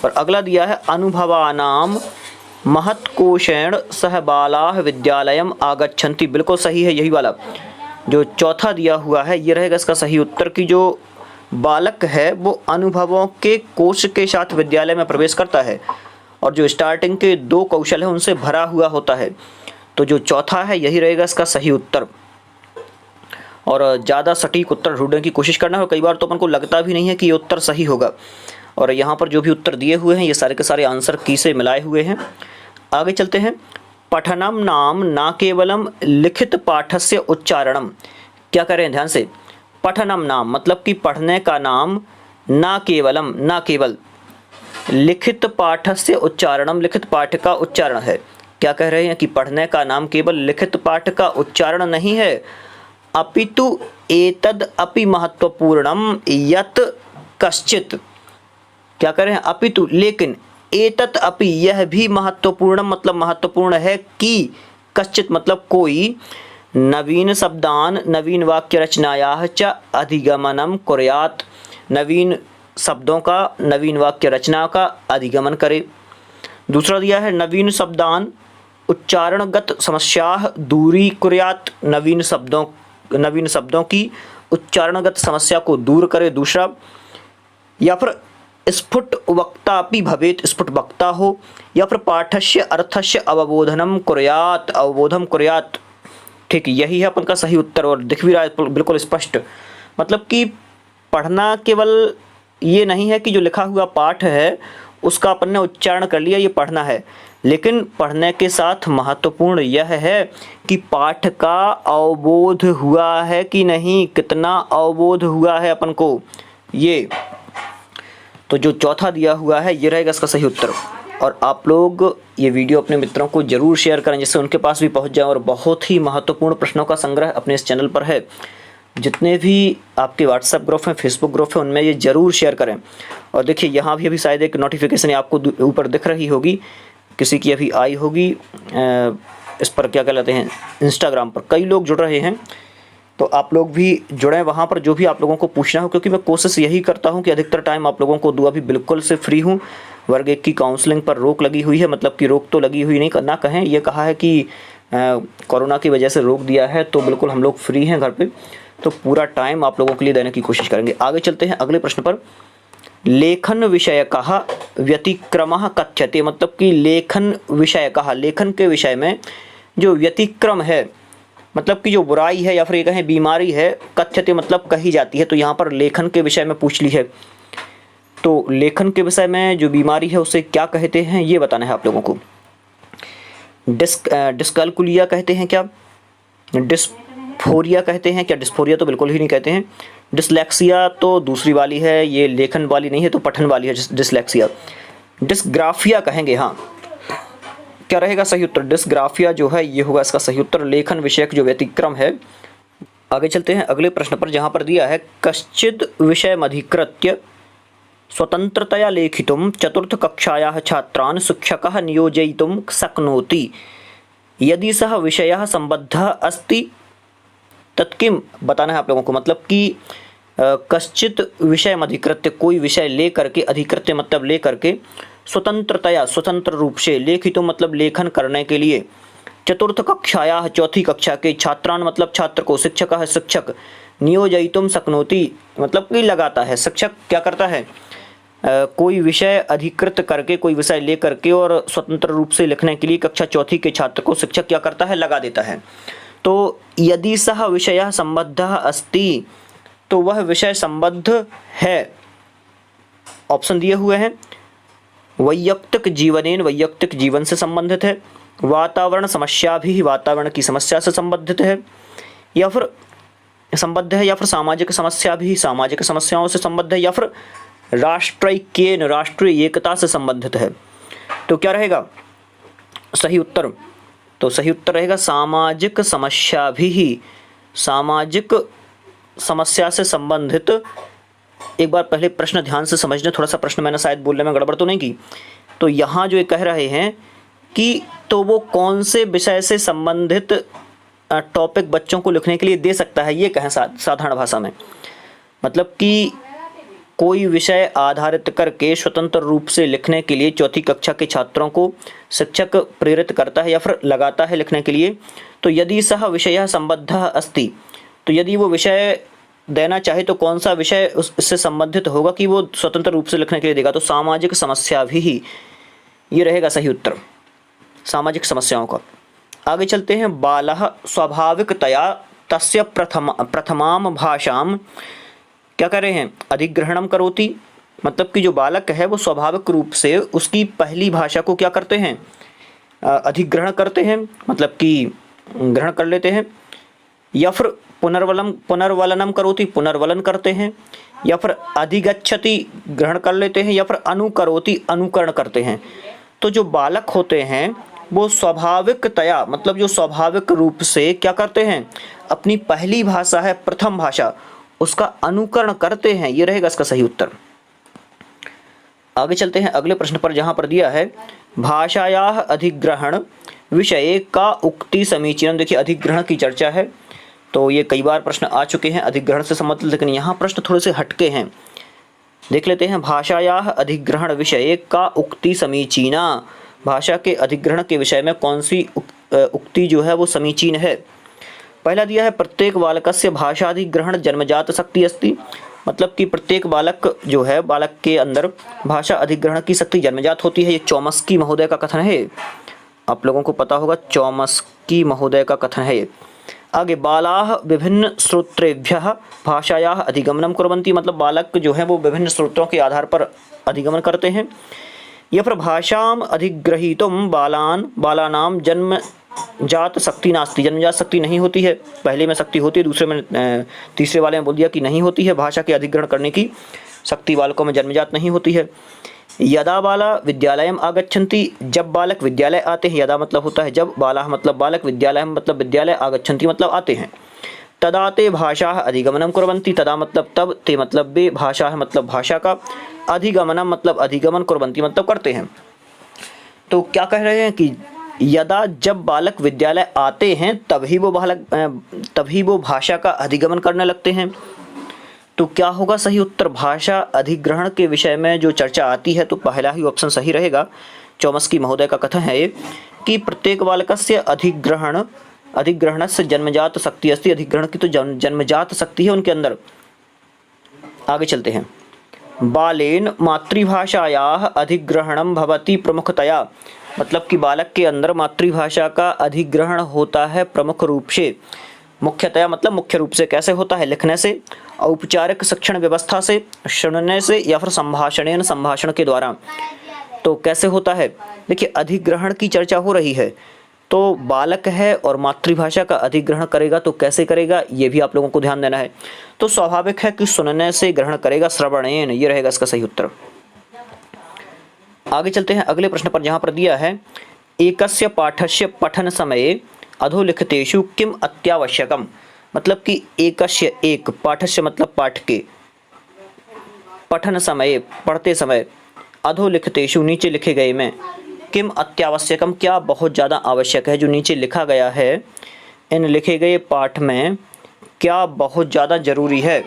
और अगला दिया है अनुभवानां महत्कोशेण सह बालाः विद्यालयम् आगच्छन्ति। बिल्कुल सही है यही वाला। जो चौथा दिया हुआ है ये रहेगा इसका सही उत्तर कि जो बालक है वो अनुभवों के कोश के साथ विद्यालय में प्रवेश करता है और जो स्टार्टिंग के 2 कौशल है उनसे भरा हुआ होता है। तो जो चौथा है यही रहेगा इसका सही उत्तर। और ज़्यादा सटीक उत्तर ढूंढने की कोशिश करना है। कई बार तो अपन को लगता भी नहीं है कि ये उत्तर सही होगा। और यहाँ पर जो भी उत्तर दिए हुए हैं ये सारे के सारे आंसर की से मिलाए हुए हैं। आगे चलते हैं। पठनम नाम न केवलम लिखित पाठस्य उच्चारणम। क्या करें ध्यान से। पठनम नाम मतलब कि पढ़ने का नाम, न केवलम न केवल, लिखित पाठस्य उच्चारणम लिखित पाठ का उच्चारण है। क्या कह रहे हैं कि पढ़ने का नाम केवल लिखित पाठ का उच्चारण नहीं है, अपितु एतद अपि महत्वपूर्णम यत कश्चित। क्या कह रहे हैं? अपितु लेकिन, एतत् अपि यह भी महत्वपूर्ण मतलब महत्वपूर्ण है कि, कश्चित मतलब कोई, नवीन शब्दान नवीन वाक्य रचनायाः च अधिगमनम कुर्यात्। नवीन शब्दों का, नवीन वाक्य रचना का अधिगमन करे। दूसरा दिया है नवीन शब्दान उच्चारणगत समस्याः दूरी कुर्यात्। नवीन शब्दों की उच्चारणगत समस्या को दूर करे। दूसरा, या फिर स्फुट वक्ता अपि भवेत्, स्फुट वक्ता हो। या फिर पाठस्य अर्थस्य अवबोधनम कुर्यात्, अवबोधम कुर्यात्। ठीक, यही है अपन का सही उत्तर और दिख भी रहा है बिल्कुल स्पष्ट। मतलब कि पढ़ना केवल ये नहीं है कि जो लिखा हुआ पाठ है उसका अपन ने उच्चारण कर लिया, ये पढ़ना है। लेकिन पढ़ने के साथ महत्वपूर्ण यह है कि पाठ का अवबोध हुआ है कि नहीं, कितना अवबोध हुआ है अपन को ये। तो जो चौथा दिया हुआ है ये रहेगा इसका सही उत्तर। और आप लोग ये वीडियो अपने मित्रों को ज़रूर शेयर करें जिससे उनके पास भी पहुंच जाए। और बहुत ही महत्वपूर्ण प्रश्नों का संग्रह अपने इस चैनल पर है। जितने भी आपके व्हाट्सएप ग्रुप हैं, फेसबुक ग्रुप है, उनमें ये ज़रूर शेयर करें। और देखिए यहाँ भी अभी शायद एक नोटिफिकेशन आपको ऊपर दिख रही होगी, किसी की अभी आई होगी। इस पर क्या कहते हैं, इंस्टाग्राम पर कई लोग जुड़ रहे हैं। तो आप लोग भी जुड़ें वहाँ पर, जो भी आप लोगों को पूछना हो, क्योंकि मैं कोशिश यही करता हूँ कि अधिकतर टाइम आप लोगों को दूँ। अभी बिल्कुल से फ्री हूँ। वर्ग 1 की काउंसलिंग पर रोक लगी हुई है, मतलब कि रोक तो लगी हुई नहीं ना कहें, ये कहा है कि कोरोना की वजह से रोक दिया है। तो बिल्कुल हम लोग फ्री हैं घर पे, तो पूरा टाइम आप लोगों के लिए देने की कोशिश करेंगे। आगे चलते हैं अगले प्रश्न पर। लेखन विषयकः व्यतिक्रमः कथ्यते। मतलब कि लेखन विषयकः, लेखन के विषय में जो व्यतिक्रम है, मतलब कि जो बुराई है या फिर ये कहें बीमारी है, कथ्यते मतलब कही जाती है। तो यहाँ पर लेखन के विषय में पूछ ली है। तो लेखन के विषय में जो बीमारी है उसे क्या कहते हैं ये बताना है आप लोगों को। डिस्कैलकुलिया कहते हैं क्या, डिस्फोरिया कहते हैं क्या? डिस्फोरिया तो बिल्कुल ही नहीं कहते हैं। डिसलेक्सिया तो दूसरी वाली है, ये लेखन वाली नहीं है, तो पठन वाली है डिसलेक्सिया। डिस्ग्राफिया कहेंगे। हाँ, क्या रहेगा सही उत्तर? डिस्ग्राफिया जो है ये होगा इसका सही उत्तर, लेखन विषयक जो व्यतिक्रम है। आगे चलते हैं अगले प्रश्न पर, जहाँ पर दिया है कश्चिद विषयमधिकृत्य स्वतंत्रतया लेखितुं चतुर्थकक्षायाः छात्रान् शिक्षकः नियोजयितुं शक्नोति यदि सः विषयः सम्बद्धः अस्ति तत्किं। बताना है आप लोगों को, मतलब कि कश्चित विषयम् अधिकृत्य, कोई विषय ले करके, अधिकृत्य मतलब ले करके, स्वतंत्रतया स्वतंत्र रूप से, लेखितुं मतलब लेखन करने के लिए, चतुर्थ कक्षायाः चौथी कक्षा के, छात्रान मतलब छात्र को, शिक्षकः शिक्षक, नियोजयितुं शक्नोति मतलब कि लगाता है, शिक्षक क्या करता है, कोई विषय अधिकृत करके, कोई विषय ले करके और स्वतंत्र रूप से लिखने के लिए कक्षा चौथी के छात्र को शिक्षक क्या करता है, लगा देता है। तो यदि सह विषयः सम्बद्धः अस्ति, तो वह विषय संबद्ध है, ऑप्शन दिए हुए हैं, वैयक्तिक जीवनेन, वैयक्तिक जीवन से संबंधित है, वातावरण समस्या भी, वातावरण की समस्या से संबंधित है, या फिर संबद्ध है, या फिर सामाजिक समस्या भी, सामाजिक समस्याओं से संबद्ध है, या फिर राष्ट्रीय राष्ट्रीय एकता से संबंधित है। तो क्या रहेगा सही उत्तर? तो सही उत्तर रहेगा सामाजिक समस्या भी, सामाजिक समस्या से संबंधित। एक बार पहले प्रश्न ध्यान से समझना, थोड़ा सा प्रश्न मैंने शायद बोलने में गड़बड़ तो नहीं की। तो यहाँ जो ये कह रहे हैं कि तो वो कौन से विषय से संबंधित टॉपिक बच्चों को लिखने के लिए दे सकता है, ये कहें साधारण भाषा में, मतलब कि कोई विषय आधारित करके स्वतंत्र रूप से लिखने के लिए चौथी कक्षा के छात्रों को शिक्षक प्रेरित करता है या फिर लगाता है लिखने के लिए। तो यदि सह विषयः सम्बद्धः अस्ति, तो यदि वो विषय देना चाहे तो कौन सा विषय उससे संबंधित होगा कि वो स्वतंत्र रूप से लिखने के लिए देगा? तो सामाजिक समस्या भी, ये रहेगा सही उत्तर, सामाजिक समस्याओं का। आगे चलते हैं। बालः स्वाभाविकतया तस्य प्रथमां भाषां, क्या कर रहे हैं, अधिग्रहणम करोति, मतलब कि जो बालक है वो स्वाभाविक रूप से उसकी पहली भाषा को क्या करते हैं, अधिग्रहण करते हैं, मतलब कि ग्रहण कर लेते हैं, या फिर पुनर्वलनम करोति, पुनर्वलन करते हैं, या फिर अधिगच्छति ग्रहण कर लेते हैं, या फिर अनुकरोति अनुकरण करते हैं। तो जो बालक होते हैं वो स्वाभाविकतया मतलब जो स्वाभाविक रूप से क्या करते हैं, अपनी पहली भाषा है, प्रथम भाषा, उसका अनुकरण करते हैं, ये रहेगा इसका सही उत्तर। आगे चलते हैं अगले प्रश्न पर, जहां पर दिया है भाषायाः अधिग्रहण विषये का उक्ति समीचीनम। देखिए अधिग्रहण की चर्चा है, तो ये कई बार प्रश्न आ चुके हैं अधिग्रहण से संबंधित, लेकिन यहाँ प्रश्न थोड़े से हटके हैं। देख लेते हैं। भाषायाः अधिग्रहण विषये का उक्ति समीचीना, भाषा के अधिग्रहण के विषय में कौन सी उक्ति जो है वो समीचीन है। पहला दिया है प्रत्येक बालकस्य भाषाधिग्रहण जन्मजात शक्ति अस्ति, मतलब कि प्रत्येक बालक जो है, बालक के अंदर भाषा अधिग्रहण की शक्ति जन्मजात होती है। ये चॉम्स्की महोदय का कथन है, आप लोगों को पता होगा, चॉम्स्की महोदय का कथन है। आगे बालाः विभिन्न स्रोत्रेभ्यः भाषायाः अधिगमनम कुर्वन्ति, मतलब बालक जो है वो विभिन्न स्रोतों के आधार पर अधिगमन करते हैं। या फिर भाषाम अधिग्रहीतुम बालानाम जन्मजात शक्ति नास्ति, जन्मजात शक्ति नहीं होती है, पहले में शक्ति होती है, दूसरे में तीसरे वाले में बोल दिया कि नहीं होती है, भाषा के अधिग्रहण करने की शक्ति बालकों में जन्मजात नहीं होती है। यदा बाला विद्यालयम आगच्छन्ति, जब बालक विद्यालय आते हैं, यदा मतलब होता है जब, बाला मतलब बालक, विद्यालय मतलब विद्यालय, आगच्छन्ति मतलब आते हैं। तदा ते भाषा अधिगमनम कुर्वन्ति, तदा मतलब तब, ते मतलब वे, भाषा है मतलब भाषा का, अधिगमनम मतलब अधिगमन, कुर्वन्ति मतलब करते हैं। तो क्या कह रहे हैं कि यदा जब बालक विद्यालय आते हैं तभी वो भाषा का अधिगमन करने लगते हैं। तो क्या होगा सही उत्तर? भाषा अधिग्रहण के विषय में जो चर्चा आती है तो पहला ही ऑप्शन सही रहेगा। चॉम्स्की महोदय का कथन है कि प्रत्येक बालकस्य अधिग्रहणस्य जन्मजात शक्ति अस्ति, अधिग्रहण की तो जन्मजात शक्ति है उनके अंदर। आगे चलते हैं। बालेन मातृभाषायाः अधिग्रहणम भवति प्रमुखतया, मतलब कि बालक के अंदर मातृभाषा का अधिग्रहण होता है प्रमुख रूप से। मुख्यतया मतलब मुख्य रूप से कैसे होता है? लिखने से, औपचारिक शिक्षण व्यवस्था से, सुनने से, या फिर संभाषण के द्वारा। तो कैसे होता है? देखिए अधिग्रहण की चर्चा हो रही है, तो बालक है और मातृभाषा का अधिग्रहण करेगा तो कैसे करेगा, ये भी आप लोगों को ध्यान देना है। तो स्वाभाविक है कि सुनने से ग्रहण करेगा, श्रवणेन, ये रहेगा इसका सही उत्तर। आगे चलते हैं अगले प्रश्न पर, जहां पर दिया है एकस्य पाठस्य पठन समये अधोलिखितेषु किम अत्यावश्यकम, मतलब कि एकस्य एक, पाठस्य मतलब पाठ के, पठन समय पढ़ते समय अधोलिखितेषु नीचे लिखे गए में किम अत्यावश्यकम क्या बहुत ज़्यादा आवश्यक है। जो नीचे लिखा गया है इन लिखे गए पाठ में क्या बहुत ज़्यादा जरूरी है।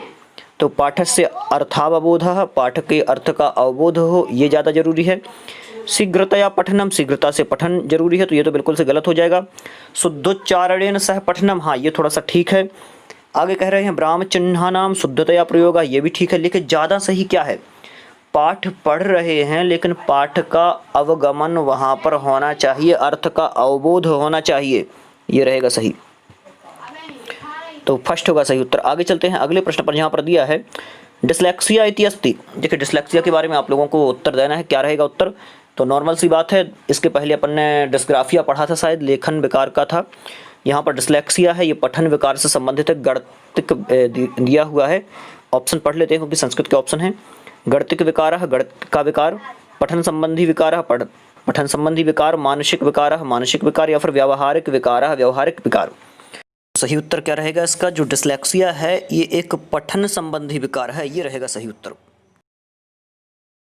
तो पाठस्य अर्थावबोधः पाठ के अर्थ का अवबोध हो ये ज़्यादा जरूरी है। शीघ्रतया पठनम शीघ्रता से पठन जरूरी है तो ये तो बिल्कुल से गलत हो जाएगा। शुद्धोच्चारणेन सह पठनम हाँ ये थोड़ा सा ठीक है। आगे कह रहे हैं ब्राह्म चिन्हानाम शुद्धतया प्रयोग ये भी ठीक है। लेकिन ज़्यादा सही क्या है, पाठ पढ़ रहे हैं लेकिन पाठ का अवगमन वहाँ पर होना चाहिए, अर्थ का अवबोध होना चाहिए, ये रहेगा सही। तो फर्स्ट होगा सही उत्तर। आगे चलते हैं अगले प्रश्न पर। यहाँ पर दिया है डिस्लेक्सिया इति अस्ति। देखिए डिस्लेक्सिया के बारे में आप लोगों को उत्तर देना है, क्या रहेगा उत्तर। तो नॉर्मल सी बात है, इसके पहले अपन ने डिस्ग्राफिया पढ़ा था, शायद लेखन विकार का था। यहाँ पर डिस्लेक्सिया है, ये पठन विकार से संबंधित है। गणितिक दिया हुआ है, ऑप्शन पढ़ लेते हैं क्योंकि संस्कृत के ऑप्शन है। गणितिक विकार गणित का विकार, पठन संबंधी विकार पठन संबंधी विकार, मानसिक विकार या फिर व्यावहारिक विकार। सही उत्तर क्या रहेगा इसका, जो डिस्लेक्सिया है ये एक पठन संबंधी विकार है, ये रहेगा सही उत्तर।